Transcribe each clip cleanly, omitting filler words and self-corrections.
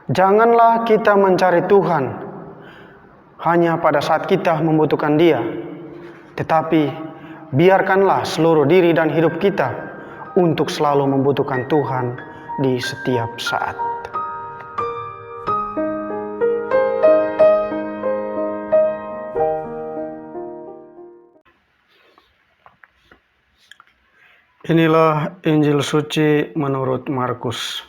Janganlah kita mencari Tuhan hanya pada saat kita membutuhkan Dia, tetapi biarkanlah seluruh diri dan hidup kita untuk selalu membutuhkan Tuhan di setiap saat. Inilah Injil suci menurut Markus.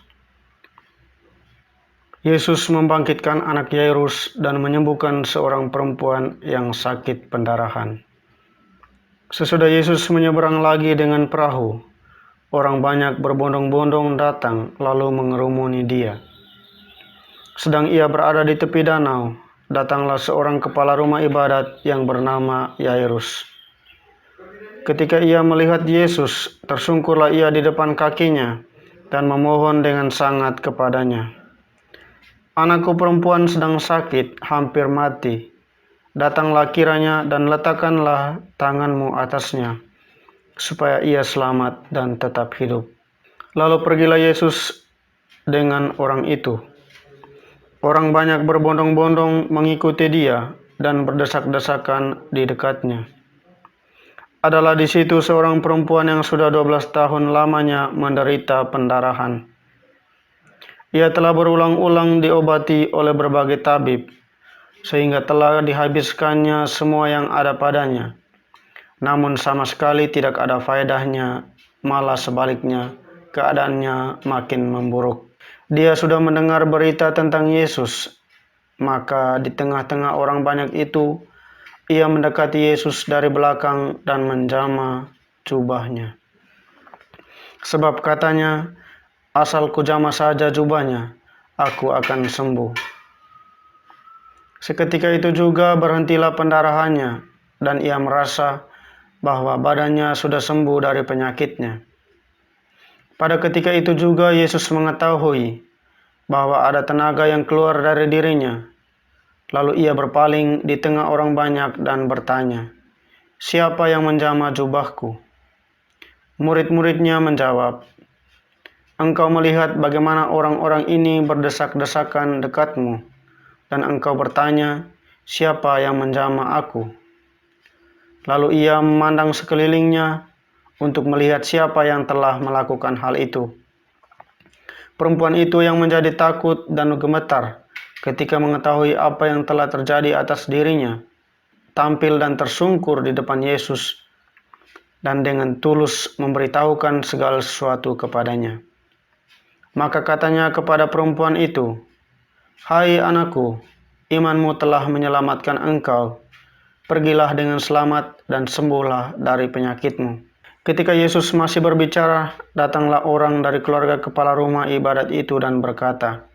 Yesus membangkitkan anak Yairus dan menyembuhkan seorang perempuan yang sakit pendarahan. Sesudah Yesus menyeberang lagi dengan perahu, orang banyak berbondong-bondong datang lalu mengerumuni Dia. Sedang Ia berada di tepi danau, datanglah seorang kepala rumah ibadat yang bernama Yairus. Ketika ia melihat Yesus, tersungkurlah ia di depan kakinya dan memohon dengan sangat kepadanya, "Anakku perempuan sedang sakit, hampir mati. Datanglah kiranya dan letakkanlah tanganmu atasnya, supaya ia selamat dan tetap hidup." Lalu pergilah Yesus dengan orang itu. Orang banyak berbondong-bondong mengikuti Dia dan berdesak-desakan di dekatnya. Adalah di situ seorang perempuan yang sudah 12 tahun lamanya menderita pendarahan. Ia telah berulang-ulang diobati oleh berbagai tabib, sehingga telah dihabiskannya semua yang ada padanya. Namun sama sekali tidak ada faedahnya, malah sebaliknya, keadaannya makin memburuk. Dia sudah mendengar berita tentang Yesus, maka di tengah-tengah orang banyak itu, ia mendekati Yesus dari belakang dan menjama jubahnya. Sebab katanya, "Asal kujama saja jubahnya, aku akan sembuh." Seketika itu juga berhentilah pendarahannya, dan ia merasa bahwa badannya sudah sembuh dari penyakitnya. Pada ketika itu juga Yesus mengetahui bahwa ada tenaga yang keluar dari dirinya. Lalu ia berpaling di tengah orang banyak dan bertanya, "Siapa yang menjama jubahku?" Murid-muridnya menjawab, "Engkau melihat bagaimana orang-orang ini berdesak-desakan dekatmu, dan engkau bertanya, 'Siapa yang menjama aku?'" Lalu ia memandang sekelilingnya untuk melihat siapa yang telah melakukan hal itu. Perempuan itu yang menjadi takut dan gemetar ketika mengetahui apa yang telah terjadi atas dirinya, tampil dan tersungkur di depan Yesus dan dengan tulus memberitahukan segala sesuatu kepadanya. Maka katanya kepada perempuan itu, "Hai anakku, imanmu telah menyelamatkan engkau. Pergilah dengan selamat dan sembuhlah dari penyakitmu." Ketika Yesus masih berbicara, datanglah orang dari keluarga kepala rumah ibadat itu dan berkata,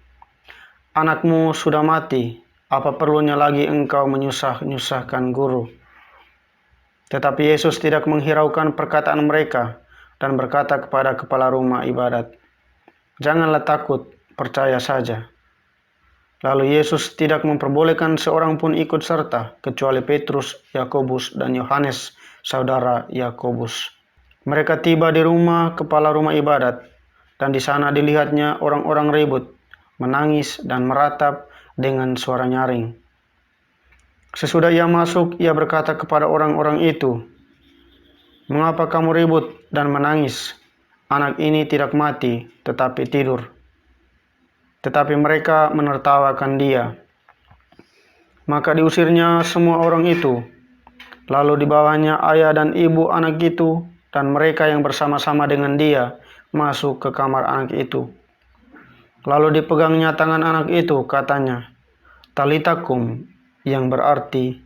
"Anakmu sudah mati, apa perlunya lagi engkau menyusah-nyusahkan guru?" Tetapi Yesus tidak menghiraukan perkataan mereka dan berkata kepada kepala rumah ibadat, "Janganlah takut, percaya saja." Lalu Yesus tidak memperbolehkan seorang pun ikut serta, kecuali Petrus, Yakobus, dan Yohanes, saudara Yakobus. Mereka tiba di rumah kepala rumah ibadat, dan di sana dilihatnya orang-orang ribut, menangis dan meratap dengan suara nyaring. Sesudah ia masuk, ia berkata kepada orang-orang itu, "Mengapa kamu ribut dan menangis? Anak ini tidak mati, tetapi tidur." Tetapi mereka menertawakan dia. Maka diusirnya semua orang itu. Lalu dibawanya ayah dan ibu anak itu, dan mereka yang bersama-sama dengan dia masuk ke kamar anak itu. Lalu dipegangnya tangan anak itu, katanya, "Talita kum," yang berarti,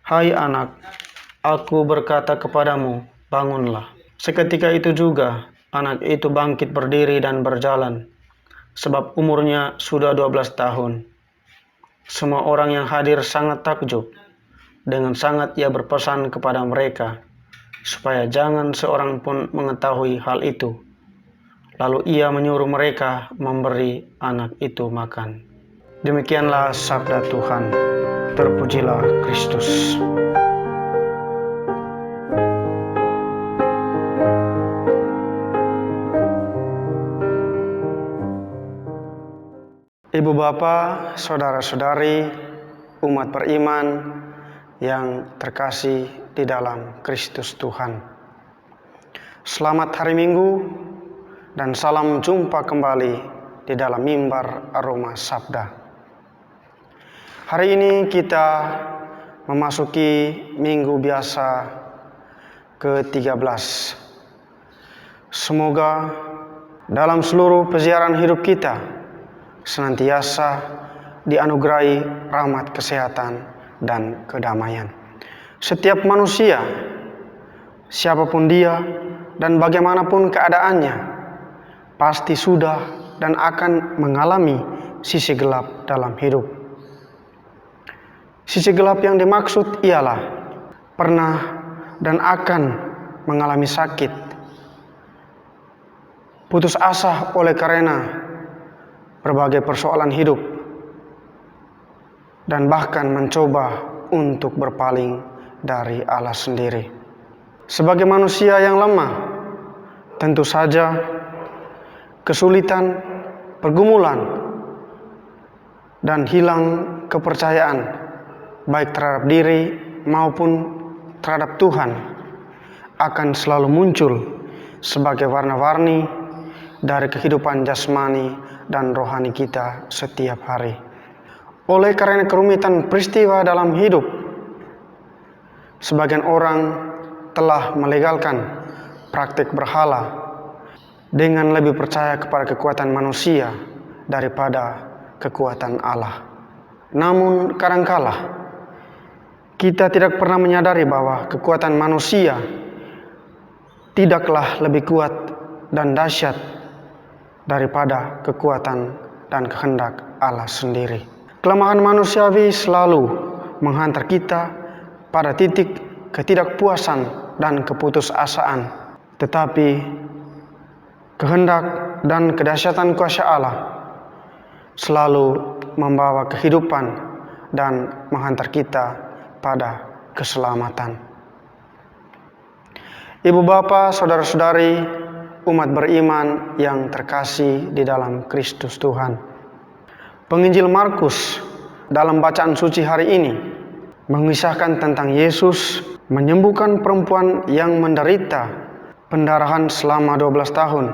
"Hai anak, aku berkata kepadamu, bangunlah." Seketika itu juga, anak itu bangkit berdiri dan berjalan, sebab umurnya sudah 12 tahun. Semua orang yang hadir sangat takjub. Dengan sangat ia berpesan kepada mereka, supaya jangan seorang pun mengetahui hal itu. Lalu ia menyuruh mereka memberi anak itu makan. Demikianlah sabda Tuhan. Terpujilah Kristus. Ibu bapa, saudara-saudari, umat beriman yang terkasih di dalam Kristus Tuhan. Selamat hari Minggu dan salam jumpa kembali di dalam mimbar Aroma Sabda. Hari ini kita memasuki minggu biasa ke-13. Semoga dalam seluruh perjalanan hidup kita senantiasa dianugerahi rahmat kesehatan dan kedamaian. Setiap manusia, siapapun dia dan bagaimanapun keadaannya, pasti sudah dan akan mengalami sisi gelap dalam hidup. Sisi gelap yang dimaksud ialah pernah dan akan mengalami sakit, putus asa oleh karena berbagai persoalan hidup, dan bahkan mencoba untuk berpaling dari Allah sendiri. Sebagai manusia yang lemah, tentu saja kesulitan, pergumulan, dan hilang kepercayaan baik terhadap diri maupun terhadap Tuhan akan selalu muncul sebagai warna-warni dari kehidupan jasmani dan rohani kita setiap hari. Oleh karena kerumitan peristiwa dalam hidup, sebagian orang telah melegalkan praktik berhala dengan lebih percaya kepada kekuatan manusia daripada kekuatan Allah. Namun kadangkala kita tidak pernah menyadari bahwa kekuatan manusia tidaklah lebih kuat dan dahsyat daripada kekuatan dan kehendak Allah sendiri. Kelemahan manusiawi selalu menghantar kita pada titik ketidakpuasan dan keputusasaan. Tetapi kehendak dan kedahsyatan kuasa Allah selalu membawa kehidupan dan menghantar kita pada keselamatan. Ibu bapa, saudara-saudari, umat beriman yang terkasih di dalam Kristus Tuhan. Penginjil Markus dalam bacaan suci hari ini mengisahkan tentang Yesus menyembuhkan perempuan yang menderita pendarahan selama 12 tahun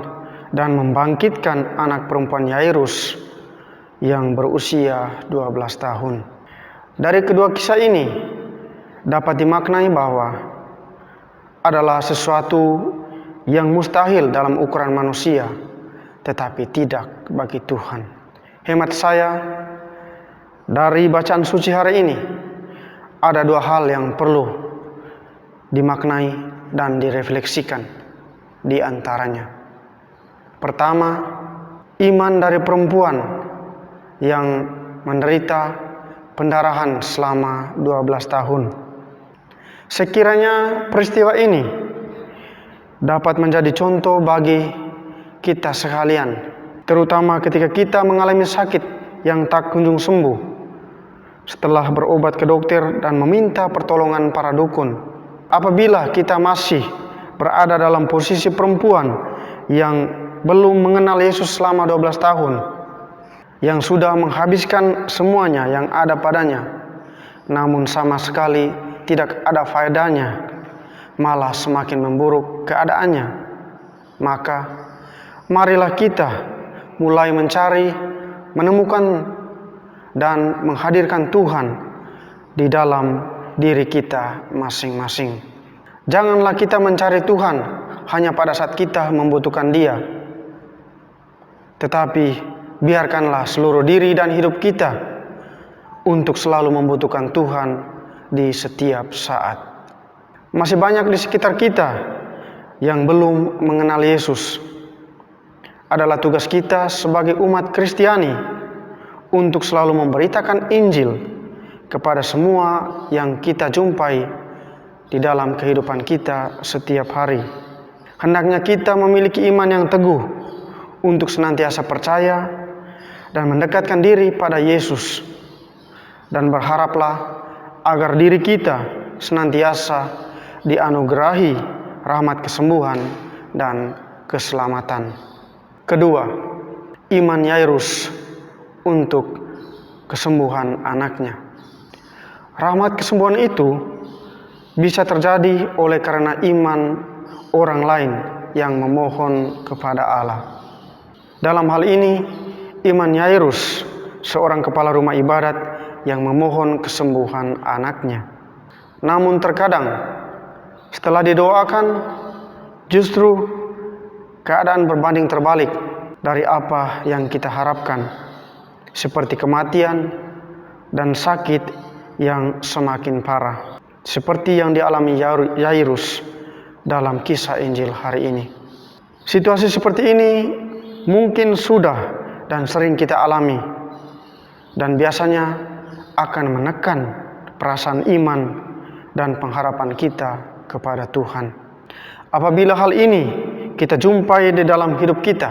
dan membangkitkan anak perempuan Yairus yang berusia 12 tahun. Dari kedua kisah ini dapat dimaknai bahwa adalah sesuatu yang mustahil dalam ukuran manusia, tetapi tidak bagi Tuhan. Hemat saya, dari bacaan suci hari ini, ada dua hal yang perlu dimaknai dan direfleksikan di antaranya. Pertama, iman dari perempuan yang menderita pendarahan selama 12 tahun. Sekiranya peristiwa ini dapat menjadi contoh bagi kita sekalian, terutama ketika kita mengalami sakit yang tak kunjung sembuh. Setelah berobat ke dokter dan meminta pertolongan para dukun, apabila kita masih berada dalam posisi perempuan yang belum mengenal Yesus selama 12 tahun, yang sudah menghabiskan semuanya yang ada padanya, namun sama sekali tidak ada faedahnya, malah semakin memburuk keadaannya, maka marilah kita mulai mencari, menemukan, dan menghadirkan Tuhan di dalam diri kita masing-masing. Janganlah kita mencari Tuhan hanya pada saat kita membutuhkan Dia, tetapi biarkanlah seluruh diri dan hidup kita untuk selalu membutuhkan Tuhan di setiap saat. Masih banyak di sekitar kita yang belum mengenal Yesus. Adalah tugas kita sebagai umat Kristiani untuk selalu memberitakan Injil kepada semua yang kita jumpai di dalam kehidupan kita setiap hari. Hendaknya kita memiliki iman yang teguh untuk senantiasa percaya dan mendekatkan diri pada Yesus, dan berharaplah agar diri kita senantiasa dianugerahi rahmat kesembuhan dan keselamatan. Kedua, iman Yairus untuk kesembuhan anaknya. Rahmat kesembuhan itu bisa terjadi oleh karena iman orang lain yang memohon kepada Allah. Dalam hal ini, iman Yairus, seorang kepala rumah ibadat yang memohon kesembuhan anaknya. Namun terkadang setelah didoakan, justru keadaan berbanding terbalik dari apa yang kita harapkan, seperti kematian dan sakit yang semakin parah, seperti yang dialami Yairus dalam kisah Injil hari ini. Situasi seperti ini mungkin sudah dan sering kita alami, dan biasanya akan menekan perasaan iman dan pengharapan kita kepada Tuhan. Apabila hal ini kita jumpai di dalam hidup kita,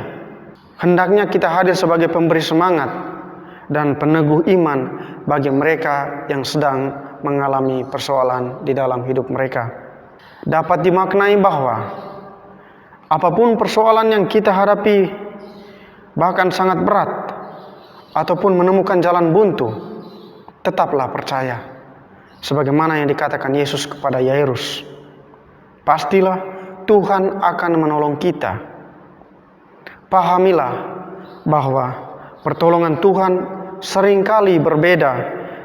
hendaknya kita hadir sebagai pemberi semangat dan peneguh iman bagi mereka yang sedang mengalami persoalan di dalam hidup mereka. Dapat dimaknai bahwa apapun persoalan yang kita hadapi, bahkan sangat berat, ataupun menemukan jalan buntu, tetaplah percaya. Sebagaimana yang dikatakan Yesus kepada Yairus, pastilah Tuhan akan menolong kita. Pahamilah bahwa pertolongan Tuhan seringkali berbeda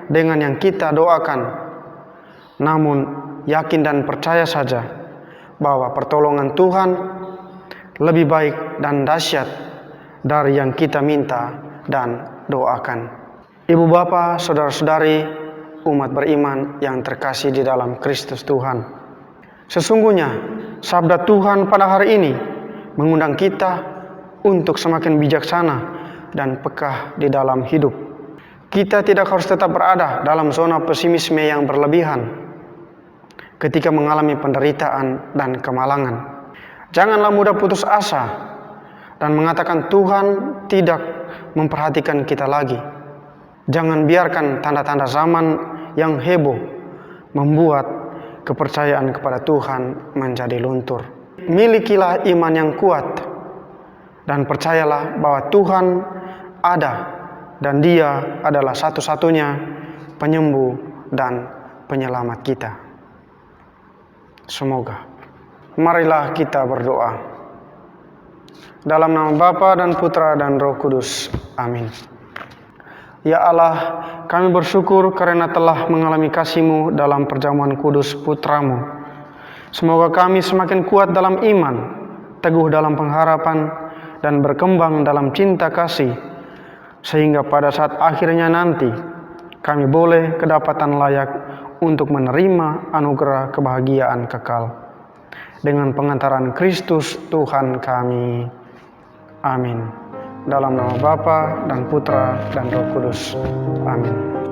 dengan yang kita doakan. Namun yakin dan percaya saja bahwa pertolongan Tuhan lebih baik dan dahsyat dari yang kita minta dan doakan. Ibu bapa, saudara-saudari, umat beriman yang terkasih di dalam Kristus Tuhan, sesungguhnya sabda Tuhan pada hari ini mengundang kita untuk semakin bijaksana dan peka di dalam hidup. Kita tidak harus tetap berada dalam zona pesimisme yang berlebihan ketika mengalami penderitaan dan kemalangan. Janganlah mudah putus asa dan mengatakan Tuhan tidak memperhatikan kita lagi. Jangan biarkan tanda-tanda zaman yang heboh membuat kepercayaan kepada Tuhan menjadi luntur. Milikilah iman yang kuat dan percayalah bahwa Tuhan ada dan Dia adalah satu-satunya penyembuh dan penyelamat kita. Semoga. Marilah kita berdoa. Dalam nama Bapa dan Putra dan Roh Kudus. Amin. Ya Allah, kami bersyukur karena telah mengalami kasih-Mu dalam perjamuan kudus Putra-Mu. Semoga kami semakin kuat dalam iman, teguh dalam pengharapan, dan berkembang dalam cinta kasih, sehingga pada saat akhirnya nanti kami boleh kedapatan layak untuk menerima anugerah kebahagiaan kekal. Dengan pengantaran Kristus Tuhan kami. Amin. Dalam nama Bapa dan Putra dan Roh Kudus. Amin.